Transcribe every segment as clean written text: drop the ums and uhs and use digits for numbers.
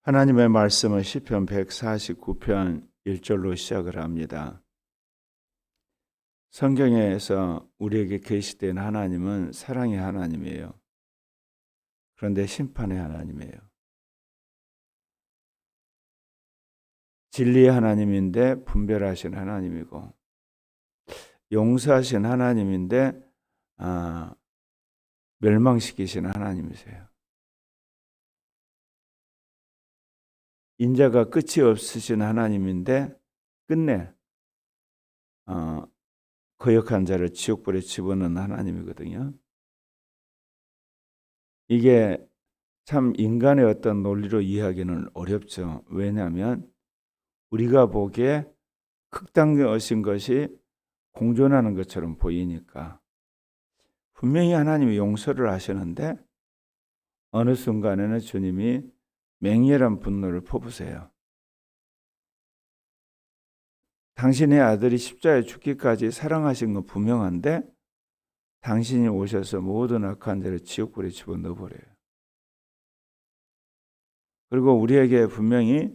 하나님의 말씀은 시편 149편 1절로 시작을 합니다. 성경에서 우리에게 계시된 하나님은 사랑의 하나님이에요. 그런데 심판의 하나님이에요. 진리의 하나님인데 분별하신 하나님이고, 용서하신 하나님인데 멸망시키시는 하나님이세요. 인자가 끝이 없으신 하나님인데 끝내 거역한 자를 지옥불에 집어넣는 하나님이거든요. 이게 참 인간의 어떤 논리로 이해하기는 어렵죠. 왜냐하면 우리가 보기에 극단적인 것이 공존하는 것처럼 보이니까. 분명히 하나님이 용서를 하시는데 어느 순간에는 주님이 맹렬한 분노를 퍼부으세요. 당신의 아들이 십자가에 죽기까지 사랑하신 건 분명한데 당신이 오셔서 모든 악한 자를 지옥불에 집어넣어버려요. 그리고 우리에게 분명히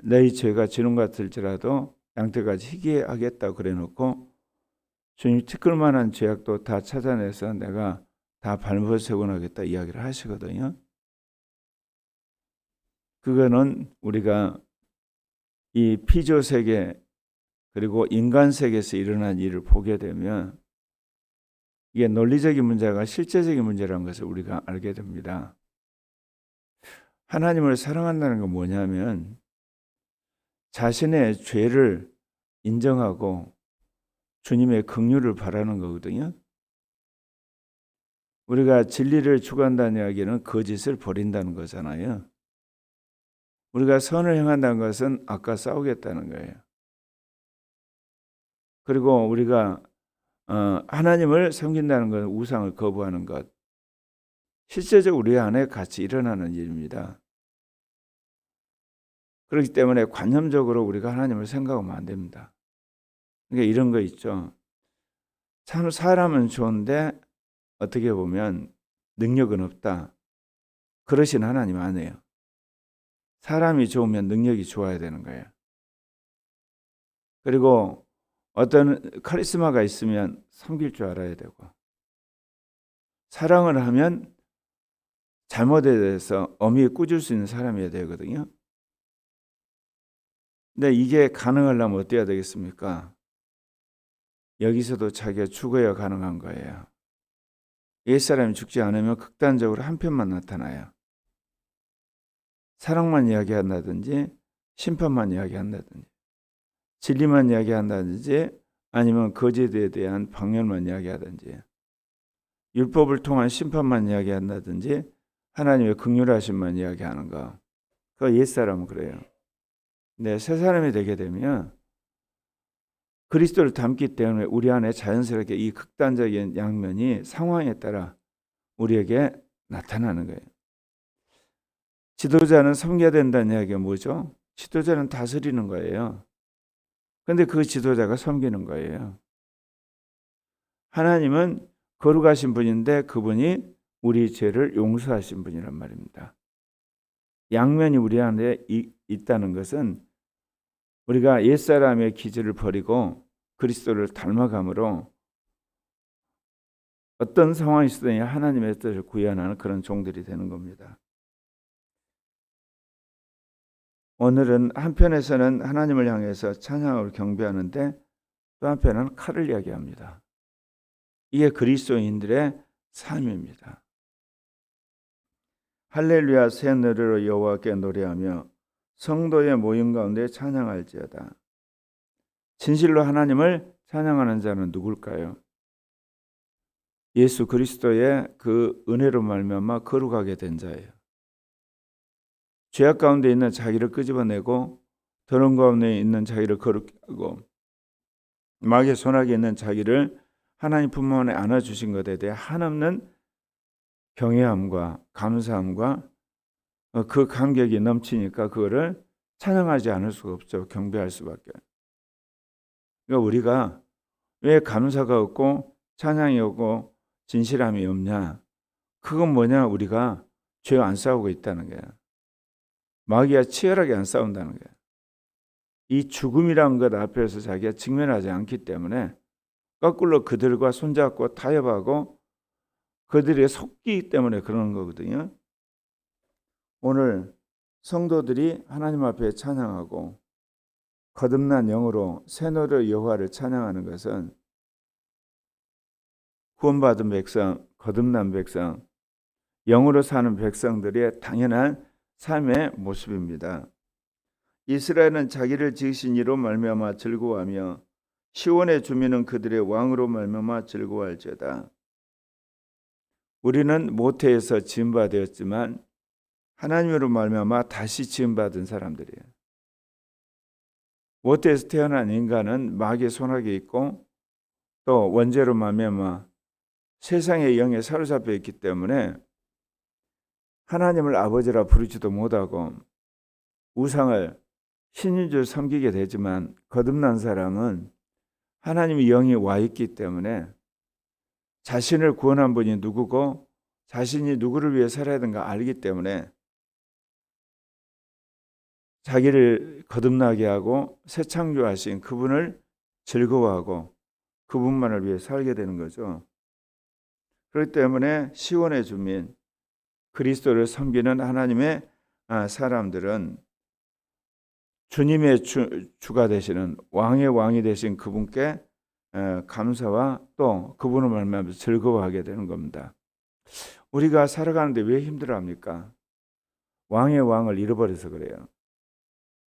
너희 죄가 지는 것 같을지라도 양떼같이 희게 하겠다 그래놓고 주님 티끌만한 죄악도 다 찾아내서 내가 다 발못세고 나겠다 이야기를 하시거든요. 그거는 우리가 이 피조 세계 그리고 인간 세계에서 일어난 일을 보게 되면 이게 논리적인 문제가 실제적인 문제라는 것을 우리가 알게 됩니다. 하나님을 사랑한다는 건 뭐냐면 자신의 죄를 인정하고 주님의 긍휼을 바라는 거거든요. 우리가 진리를 추구한다는 이야기는 거짓을 버린다는 거잖아요. 우리가 선을 행한다는 것은 악과 싸우겠다는 거예요. 그리고 우리가 하나님을 섬긴다는 것은 우상을 거부하는 것. 실제적으로 우리 안에 같이 일어나는 일입니다. 그렇기 때문에 관념적으로 우리가 하나님을 생각하면 안 됩니다. 그러니까 이런 거 있죠. 참 사람은 좋은데 어떻게 보면 능력은 없다. 그러신 하나님 아니에요. 사람이 좋으면 능력이 좋아야 되는 거예요. 그리고 어떤 카리스마가 있으면 섬길 줄 알아야 되고 사랑을 하면 잘못에 대해서 엄히 꾸짖을 수 있는 사람이어야 되거든요. 근데 이게 가능하려면 어때야 되겠습니까? 여기서도 자기가 죽어야 가능한 거예요. 옛사람이 죽지 않으면 극단적으로 한편만 나타나요. 사랑만 이야기한다든지 심판만 이야기한다든지 진리만 이야기한다든지 아니면 거짓에 대한 방면만 이야기하든지 율법을 통한 심판만 이야기한다든지 하나님의 긍휼하심만 이야기하는 거. 그 옛사람은 그래요. 근데 새 사람이 되게 되면 그리스도를 닮기 때문에 우리 안에 자연스럽게 이 극단적인 양면이 상황에 따라 우리에게 나타나는 거예요. 지도자는 섬겨야 된다는 이야기가 뭐죠? 지도자는 다스리는 거예요. 그런데 그 지도자가 섬기는 거예요. 하나님은 거룩하신 분인데 그분이 우리 죄를 용서하신 분이란 말입니다. 양면이 우리 안에 있다는 것은 우리가 옛사람의 기질을 버리고 그리스도를 닮아감으로 어떤 상황이 있으든지 하나님의 뜻을 구현하는 그런 종들이 되는 겁니다. 오늘은 한편에서는 하나님을 향해서 찬양을 경배하는데 또 한편은 칼을 이야기합니다. 이게 그리스도인들의 삶입니다. 할렐루야 새 노래로 여호와께 노래하며 성도의 모임 가운데 찬양할지어다. 진실로 하나님을 찬양하는 자는 누굴까요? 예수 그리스도의 그 은혜로 말미암아 거룩하게 된 자예요. 죄악 가운데 있는 자기를 끄집어내고 더러운 가운데 있는 자기를 거룩게 하고 마귀의 손아귀에 있는 자기를 하나님 품 안에 안아주신 것에 대해 한없는 경외함과 감사함과 그 감격이 넘치니까 그거를 찬양하지 않을 수가 없죠. 경배할 수밖에. 그러니까 우리가 왜 감사가 없고 찬양이 없고 진실함이 없냐? 그건 뭐냐? 우리가 죄 안 싸우고 있다는 거야. 마귀가 치열하게 안 싸운다는 거예요. 이 죽음이란 것 앞에서 자기가 직면하지 않기 때문에 거꾸로 그들과 손잡고 타협하고 그들의 속기 때문에 그러는 거거든요. 오늘 성도들이 하나님 앞에 찬양하고 거듭난 영으로 새 노래 여호와를 찬양하는 것은 구원받은 백성, 거듭난 백성, 영으로 사는 백성들의 당연한 삶의 모습입니다. 이스라엘은 자기를 지으신 이로 말미암아 즐거워하며 시온의 주민은 그들의 왕으로 말미암아 즐거워할지어다. 우리는 모태에서 지음바 되었지만 하나님으로 말미암아 다시 지음받은 사람들이에요. 모태에서 태어난 인간은 마귀의 손아귀에 있고 또 원죄로 말미암아 세상의 영에 사로잡혀 있기 때문에 하나님을 아버지라 부르지도 못하고 우상을 신인 줄 섬기게 되지만 거듭난 사람은 하나님의 영이 와 있기 때문에 자신을 구원한 분이 누구고 자신이 누구를 위해 살아야 되는가 알기 때문에 자기를 거듭나게 하고 새 창조하신 그분을 즐거워하고 그분만을 위해 살게 되는 거죠. 그렇기 때문에 시온의 주민, 그리스도를 섬기는 하나님의 사람들은 주님의 주가 되시는 왕의 왕이 되신 그분께 감사와 또 그분을 말미암아 즐거워하게 되는 겁니다. 우리가 살아가는데 왜 힘들어합니까? 왕의 왕을 잃어버려서 그래요.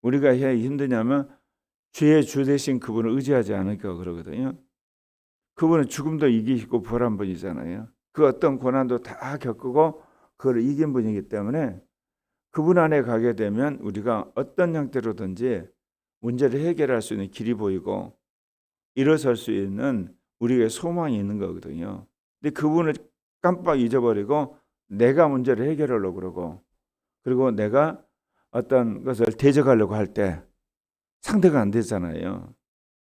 우리가 왜 힘드냐면 주의 주 되신 그분을 의지하지 않으니까 그러거든요. 그분은 죽음도 이기시고 부활한 분이잖아요. 그 어떤 고난도 다 겪고 그걸 이긴 분이기 때문에 그분 안에 가게 되면 우리가 어떤 형태로든지 문제를 해결할 수 있는 길이 보이고 일어설 수 있는 우리의 소망이 있는 거거든요. 근데 그분을 깜빡 잊어버리고 내가 문제를 해결하려고 그러고 그리고 내가 어떤 것을 대적하려고 할 때 상대가 안 되잖아요.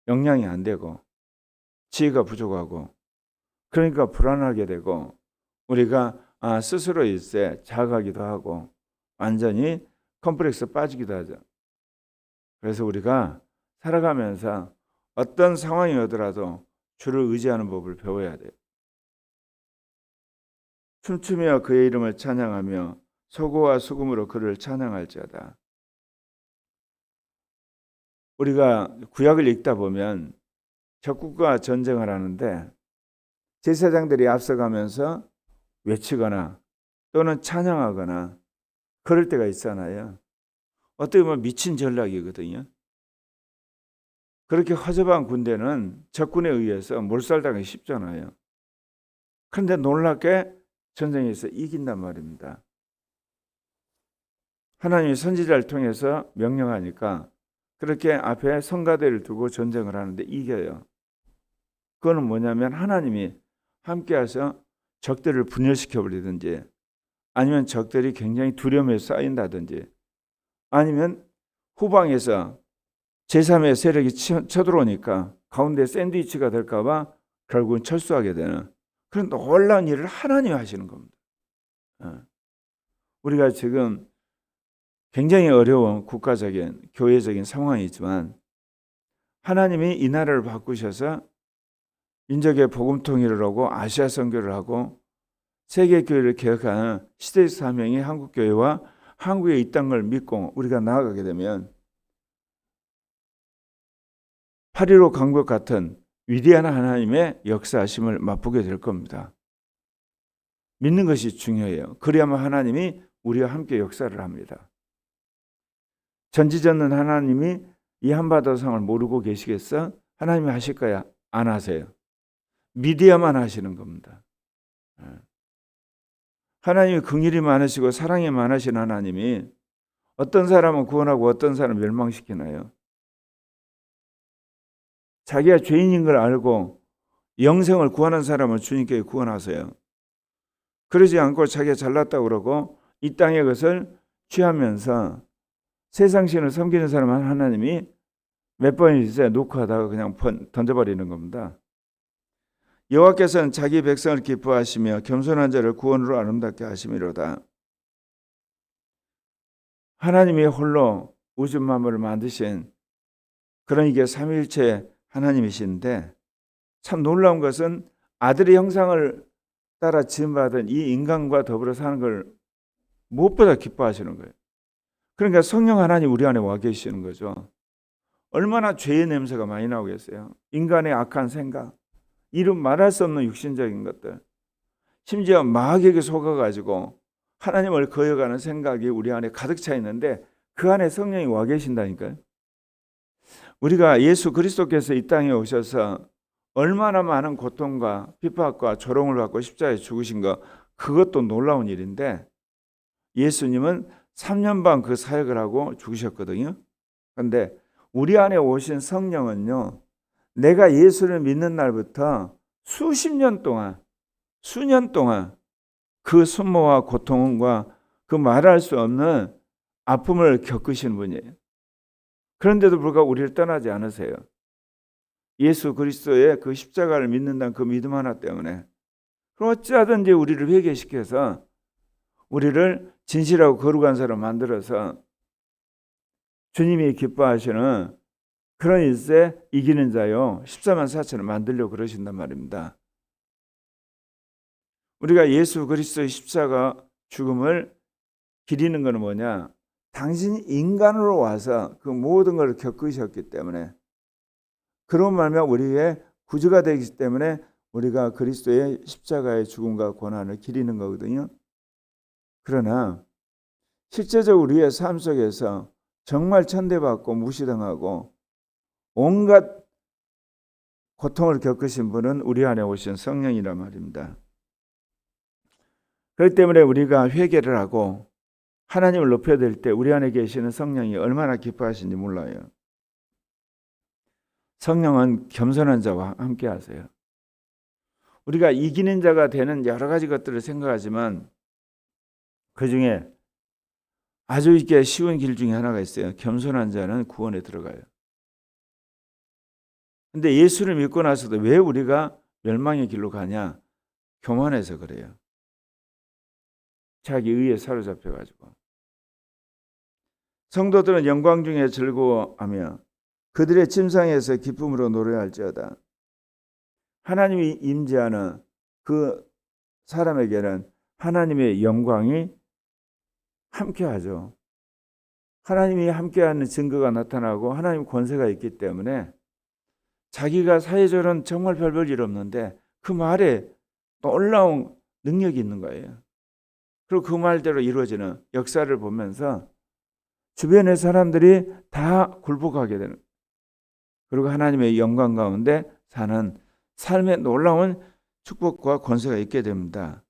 역량이 안 되고 지혜가 부족하고 그러니까 불안하게 되고 우리가 스스로 일세 자각하기도 하고 완전히 컴플렉스 빠지기도 하죠. 그래서 우리가 살아가면서 어떤 상황이 오더라도 주를 의지하는 법을 배워야 돼요. 춤추며 그의 이름을 찬양하며 소고와 수금으로 그를 찬양할지어다. 우리가 구약을 읽다 보면 적국과 전쟁을 하는데 제사장들이 앞서가면서 외치거나 또는 찬양하거나 그럴 때가 있잖아요. 어떻게 보면 미친 전략이거든요. 그렇게 허접한 군대는 적군에 의해서 몰살당하기 쉽잖아요. 그런데 놀랍게 전쟁에서 이긴단 말입니다. 하나님이 선지자를 통해서 명령하니까 그렇게 앞에 성가대를 두고 전쟁을 하는데 이겨요. 그거는 뭐냐면 하나님이 함께해서 적들을 분열시켜 버리든지 아니면 적들이 굉장히 두려움에 쌓인다든지 아니면 후방에서 제3의 세력이 쳐들어오니까 가운데 샌드위치가 될까 봐 결국은 철수하게 되는 그런 놀라운 일을 하나님이 하시는 겁니다. 우리가 지금 굉장히 어려운 국가적인 교회적인 상황이지만 하나님이 이 나라를 바꾸셔서 민족의 복음 통일을 하고 아시아 선교를 하고 세계 교회를 개혁하는 시대의 사명이 한국 교회와 한국에 있다는 걸 믿고 우리가 나아가게 되면 8.15 강국 같은 위대한 하나님의 역사하심을 맛보게 될 겁니다. 믿는 것이 중요해요. 그래야만 하나님이 우리와 함께 역사를 합니다. 전지전능 하나님이 이 한바다상을 모르고 계시겠어? 하나님이 하실 거야? 안 하세요. 믿어야만 하시는 겁니다. 하나님이 긍휼이 많으시고 사랑이 많으신 하나님이 어떤 사람은 구원하고 어떤 사람은 멸망시키나요? 자기가 죄인인 걸 알고 영생을 구하는 사람을 주님께 구원하세요. 그러지 않고 자기가 잘났다고 그러고 이 땅의 것을 취하면서 세상 신을 섬기는 사람은 하나님이 몇 번이지 놓고 하다가 그냥 던져버리는 겁니다. 여호와께서는 자기 백성을 기뻐하시며 겸손한 자를 구원으로 아름답게 하심이로다. 하나님이 홀로 우주 만물을 만드신 그런 이게 삼위일체 하나님이신데, 참 놀라운 것은 아들의 형상을 따라 지음받은 이 인간과 더불어 사는 걸 무엇보다 기뻐하시는 거예요. 그러니까 성령 하나님 우리 안에 와 계시는 거죠. 얼마나 죄의 냄새가 많이 나오겠어요. 인간의 악한 생각, 이루 말할 수 없는 육신적인 것들, 심지어 마귀에게 속아가지고 하나님을 거역하는 생각이 우리 안에 가득 차 있는데 그 안에 성령이 와 계신다니까요. 우리가 예수 그리스도께서 이 땅에 오셔서 얼마나 많은 고통과 핍박과 조롱을 받고 십자가에 죽으신 거, 그것도 놀라운 일인데 예수님은 3년 반 그 사역을 하고 죽으셨거든요. 그런데 우리 안에 오신 성령은요, 내가 예수를 믿는 날부터 수년 동안 그 순모와 고통과 그 말할 수 없는 아픔을 겪으신 분이에요. 그런데도 불구하고 우리를 떠나지 않으세요. 예수 그리스도의 그 십자가를 믿는다는 그 믿음 하나 때문에. 그럼 어찌하든지 우리를 회개시켜서 우리를 진실하고 거룩한 사람 만들어서 주님이 기뻐하시는 그런 일세 이기는 자요 14만 4천을 만들려고 그러신단 말입니다. 우리가 예수 그리스도의 십자가 죽음을 기리는 것은 뭐냐? 당신이 인간으로 와서 그 모든 걸 겪으셨기 때문에, 그런 말면 우리의 구주가 되기 때문에 우리가 그리스도의 십자가의 죽음과 고난을 기리는 거거든요. 그러나 실제적으로 우리의 삶 속에서 정말 천대받고 무시당하고 온갖 고통을 겪으신 분은 우리 안에 오신 성령이란 말입니다. 그렇기 때문에 우리가 회개를 하고 하나님을 높여야 될 때 우리 안에 계시는 성령이 얼마나 기뻐하시는지 몰라요. 성령은 겸손한 자와 함께 하세요. 우리가 이기는 자가 되는 여러 가지 것들을 생각하지만 그 중에 아주 이게 쉬운 길 중에 하나가 있어요. 겸손한 자는 구원에 들어가요. 근데 예수를 믿고 나서도 왜 우리가 멸망의 길로 가냐? 교만해서 그래요. 자기 의에 사로잡혀가지고. 성도들은 영광 중에 즐거워하며 그들의 침상에서 기쁨으로 노래할지어다. 하나님이 임재하는 그 사람에게는 하나님의 영광이 함께하죠. 하나님이 함께하는 증거가 나타나고 하나님 권세가 있기 때문에 자기가 사회적으로는 정말 별 볼 일 없는데 그 말에 놀라운 능력이 있는 거예요. 그리고 그 말대로 이루어지는 역사를 보면서 주변의 사람들이 다 굴복하게 되는, 그리고 하나님의 영광 가운데 사는 삶의 놀라운 축복과 권세가 있게 됩니다.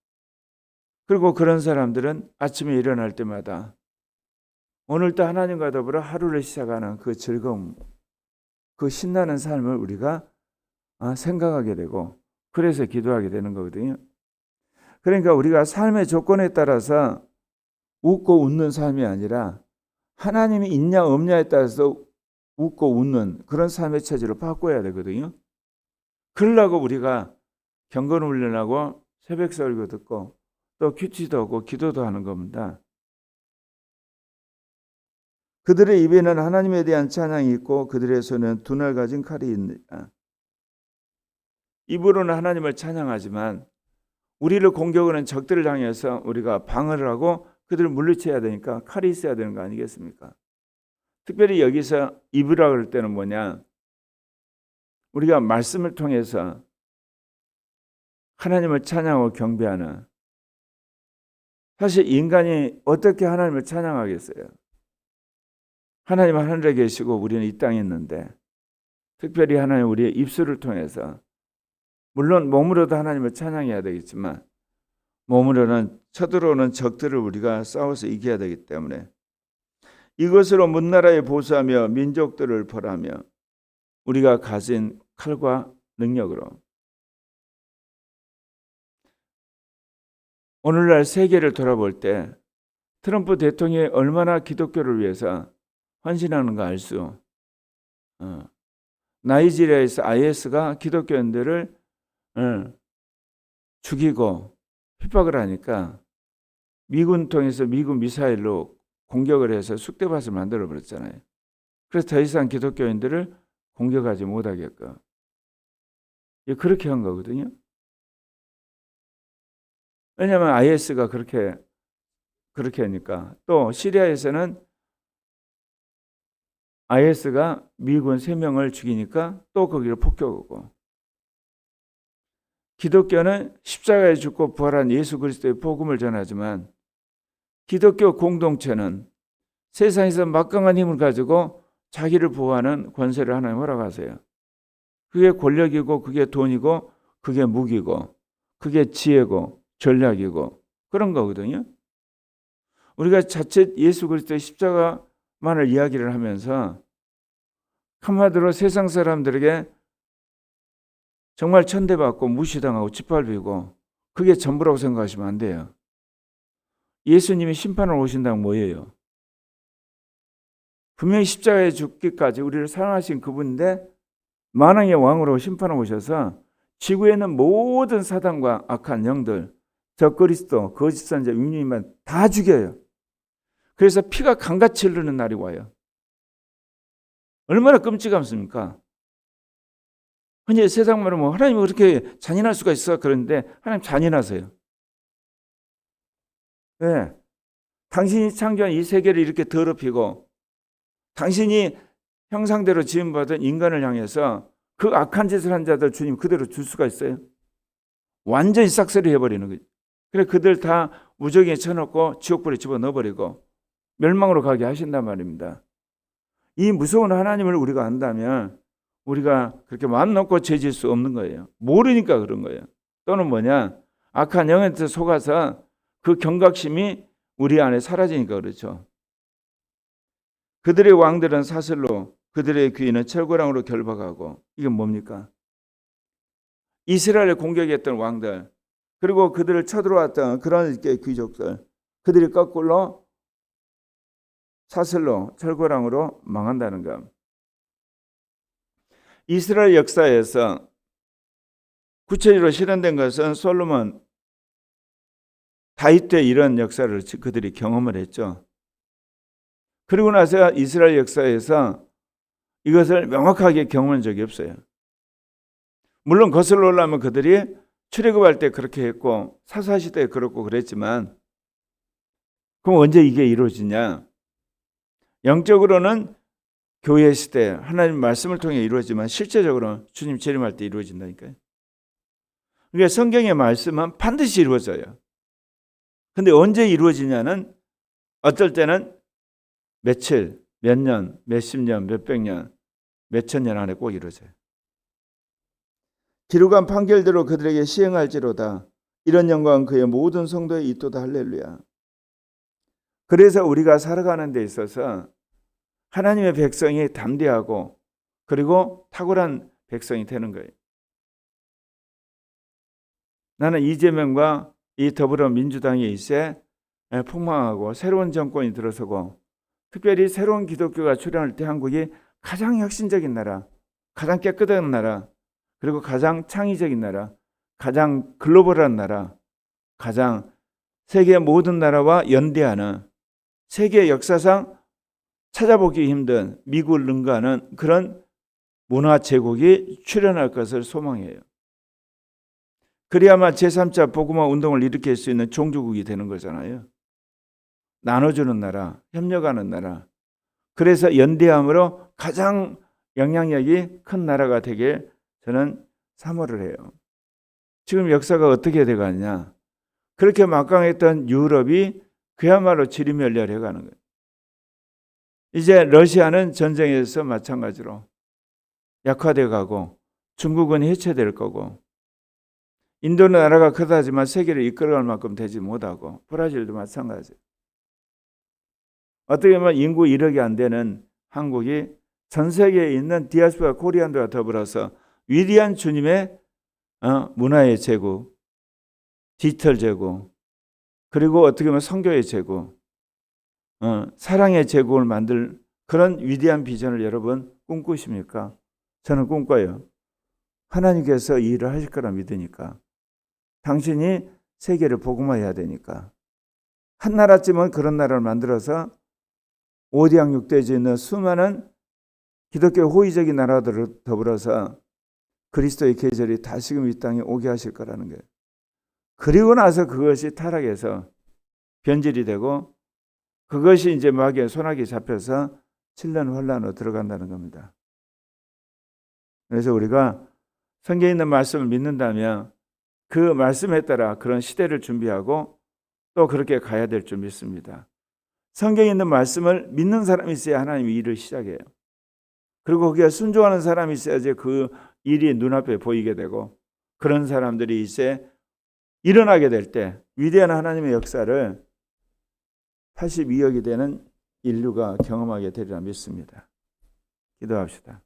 그리고 그런 사람들은 아침에 일어날 때마다 오늘도 하나님과 더불어 하루를 시작하는 그 즐거움, 그 신나는 삶을 우리가 생각하게 되고 그래서 기도하게 되는 거거든요. 그러니까 우리가 삶의 조건에 따라서 웃고 웃는 삶이 아니라 하나님이 있냐 없냐에 따라서 웃고 웃는 그런 삶의 체질로 바꿔야 되거든요. 그러려고 우리가 경건 훈련하고 새벽 설교 듣고 또 큐티도 하고 기도도 하는 겁니다. 그들의 입에는 하나님에 대한 찬양이 있고 그들의 손에는 두 날 가진 칼이 있느니라. 입으로는 하나님을 찬양하지만 우리를 공격하는 적들을 향해서 우리가 방어를 하고 그들을 물리쳐야 되니까 칼이 있어야 되는 거 아니겠습니까? 특별히 여기서 입으라 그럴 때는 뭐냐? 우리가 말씀을 통해서 하나님을 찬양하고 경배하는, 사실 인간이 어떻게 하나님을 찬양하겠어요? 하나님은 하늘에 계시고 우리는 이 땅에 있는데, 특별히 하나님 우리의 입술을 통해서, 물론 몸으로도 하나님을 찬양해야 되겠지만 몸으로는 쳐들어오는 적들을 우리가 싸워서 이겨야 되기 때문에 이것으로 문나라에 보수하며 민족들을 벌하며 우리가 가진 칼과 능력으로 오늘날 세계를 돌아볼 때 트럼프 대통령이 얼마나 기독교를 위해서 헌신하는가 알 수. 나이지리아에서 IS가 기독교인들을 죽이고 핍박을 하니까 미군 통해서 미군 미사일로 공격을 해서 쑥대밭을 만들어 버렸잖아요. 그래서 더 이상 기독교인들을 공격하지 못하게끔 그렇게 한 거거든요. 왜냐하면 IS가 그렇게 하니까. 또 시리아에서는 IS가 미군 3명을 죽이니까 또 거기를 폭격하고, 기독교는 십자가에 죽고 부활한 예수 그리스도의 복음을 전하지만 기독교 공동체는 세상에서 막강한 힘을 가지고 자기를 보호하는 권세를 하나님 허락하세요. 그게 권력이고 그게 돈이고 그게 무기고 그게 지혜고 전략이고 그런 거거든요. 우리가 자칫 예수 그리스도의 십자가만을 이야기를 하면서 한마디로 세상 사람들에게 정말 천대받고 무시당하고 짓밟히고 그게 전부라고 생각하시면 안 돼요. 예수님이 심판을 오신다는 뭐예요? 분명히 십자가에 죽기까지 우리를 사랑하신 그분인데 만왕의 왕으로 심판을 오셔서 지구에 있는 모든 사단과 악한 영들, 적그리스도, 거짓 선자, 윙윙만 다 죽여요. 그래서 피가 강같이 흐르는 날이 와요. 얼마나 끔찍합니까? 흔히 세상 말로 뭐 하나님이 그렇게 잔인할 수가 있어 그런데 하나님 잔인하세요. 왜? 당신이 창조한 이 세계를 이렇게 더럽히고 당신이 형상대로 지음받은 인간을 향해서 그 악한 짓을 한 자들 주님 그대로 줄 수가 있어요? 완전히 싹쓸이 해버리는 거죠. 그래서 그들 다 무적에 쳐넣고 지옥불에 집어넣어버리고 멸망으로 가게 하신단 말입니다. 이 무서운 하나님을 우리가 안다면 우리가 그렇게 마음 놓고 죄질 수 없는 거예요. 모르니까 그런 거예요. 또는 뭐냐, 악한 영한테 속아서 그 경각심이 우리 안에 사라지니까 그렇죠. 그들의 왕들은 사슬로, 그들의 귀인은 철거랑으로 결박하고, 이게 뭡니까? 이스라엘을 공격했던 왕들, 그리고 그들을 쳐들어왔던 그런 귀족들, 그들이 거꾸로 사슬로, 철거랑으로 망한다는 것. 이스라엘 역사에서 구체적으로 실현된 것은 솔로몬, 다윗 때 이런 역사를 그들이 경험을 했죠. 그리고 나서 이스라엘 역사에서 이것을 명확하게 경험한 적이 없어요. 물론 거슬러 올라오면 그들이 출애굽할 때 그렇게 했고 사사시대에 그렇고 그랬지만, 그럼 언제 이게 이루어지냐? 영적으로는 교회 시대 하나님 말씀을 통해 이루어지만 실제적으로는 주님 재림할 때 이루어진다니까요. 그러니까 성경의 말씀은 반드시 이루어져요. 근데 언제 이루어지냐는 어떨 때는 며칠, 몇 년, 몇십 년, 몇백 년, 몇천 년 안에 꼭 이루어져요. 기록한 판결대로 그들에게 시행할지로다. 이런 영광은 그의 모든 성도에 있도다. 할렐루야. 그래서 우리가 살아가는 데 있어서 하나님의 백성이 담대하고 그리고 탁월한 백성이 되는 거예요. 나는 이재명과 이 더불어민주당이 이제 폭망하고 새로운 정권이 들어서고 특별히 새로운 기독교가 출현할 때 한국이 가장 혁신적인 나라, 가장 깨끗한 나라, 그리고 가장 창의적인 나라, 가장 글로벌한 나라, 가장 세계 모든 나라와 연대하는, 세계 역사상 찾아보기 힘든 미국을 능가하는 그런 문화 제국이 출현할 것을 소망해요. 그래야만 제3차 복음화 운동을 일으킬 수 있는 종주국이 되는 거잖아요. 나눠주는 나라, 협력하는 나라. 그래서 연대함으로 가장 영향력이 큰 나라가 되길 저는 사모를 해요. 지금 역사가 어떻게 돼가냐? 그렇게 막강했던 유럽이 그야말로 지리멸렬해가는 거예요. 이제 러시아는 전쟁에서 마찬가지로 약화돼 가고 중국은 해체될 거고, 인도는 나라가 크다지만 세계를 이끌어갈 만큼 되지 못하고, 브라질도 마찬가지예요. 어떻게 보면 인구 1억이 안 되는 한국이 전 세계에 있는 디아스포라 코리안들과 더불어서 위대한 주님의 문화의 제국, 디지털 제국, 그리고 어떻게 보면 선교의 제국, 사랑의 제국을 만들 그런 위대한 비전을 여러분 꿈꾸십니까? 저는 꿈꿔요. 하나님께서 이 일을 하실 거라 믿으니까. 당신이 세계를 복음화해야 되니까. 한 나라쯤은 그런 나라를 만들어서 오대양육대지에 있는 수많은 기독교 호의적인 나라들을 더불어서 그리스도의 계절이 다시금 이 땅에 오게 하실 거라는 거예요. 그리고 나서 그것이 타락해서 변질이 되고 그것이 이제 마귀의 손아귀에 잡혀서 7년 환란으로 들어간다는 겁니다. 그래서 우리가 성경에 있는 말씀을 믿는다면 그 말씀에 따라 그런 시대를 준비하고 또 그렇게 가야 될 줄 믿습니다. 성경에 있는 말씀을 믿는 사람이 있어야 하나님이 일을 시작해요. 그리고 거기에 순종하는 사람이 있어야지 그 일이 눈앞에 보이게 되고 그런 사람들이 이제 일어나게 될 때 위대한 하나님의 역사를 82억이 되는 인류가 경험하게 되리라 믿습니다. 기도합시다.